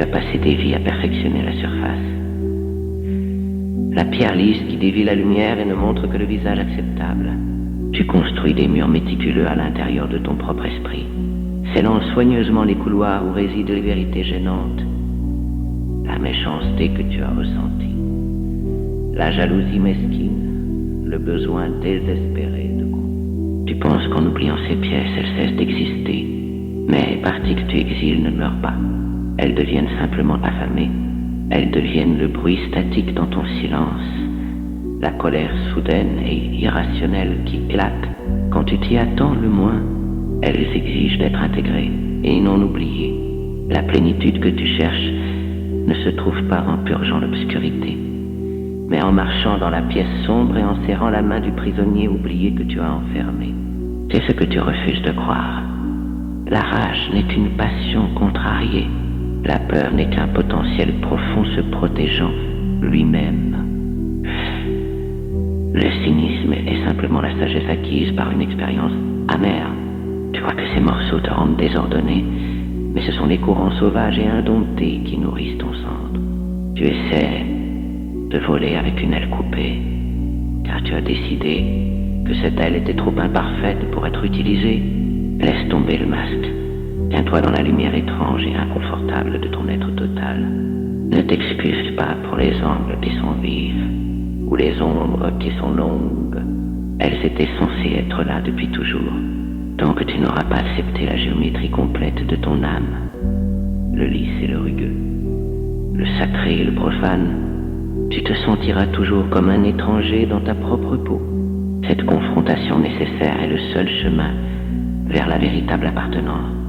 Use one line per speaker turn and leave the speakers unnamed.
Tu as passé des vies à perfectionner la surface. La pierre lisse qui dévie la lumière et ne montre que le visage acceptable. Tu construis des murs méticuleux à l'intérieur de ton propre esprit, scellant soigneusement les couloirs où résident les vérités gênantes. La méchanceté que tu as ressentie, la jalousie mesquine, le besoin désespéré de coups. Tu penses qu'en oubliant ces pièces, elles cessent d'exister, mais les parties que tu exiles ne meurent pas. Elles deviennent simplement affamées. Elles deviennent le bruit statique dans ton silence, la colère soudaine et irrationnelle qui éclate quand tu t'y attends le moins. Elles exigent d'être intégrées et non oubliées. La plénitude que tu cherches ne se trouve pas en purgeant l'obscurité, mais en marchant dans la pièce sombre et en serrant la main du prisonnier oublié que tu as enfermé. C'est ce que tu refuses de croire. La rage n'est qu'une passion contrariée. La peur n'est qu'un potentiel profond se protégeant lui-même. Le cynisme est simplement la sagesse acquise par une expérience amère. Tu crois que ces morceaux te rendent désordonné, mais ce sont les courants sauvages et indomptés qui nourrissent ton centre. Tu essaies de voler avec une aile coupée, car tu as décidé que cette aile était trop imparfaite pour être utilisée. Laisse tomber le masque. Tiens-toi dans la lumière étrange et inconfortable de ton être total. Ne t'excuse pas pour les angles qui sont vives, ou les ombres qui sont longues. Elles étaient censées être là depuis toujours. Tant que tu n'auras pas accepté la géométrie complète de ton âme, le lisse et le rugueux, le sacré et le profane, tu te sentiras toujours comme un étranger dans ta propre peau. Cette confrontation nécessaire est le seul chemin vers la véritable appartenance.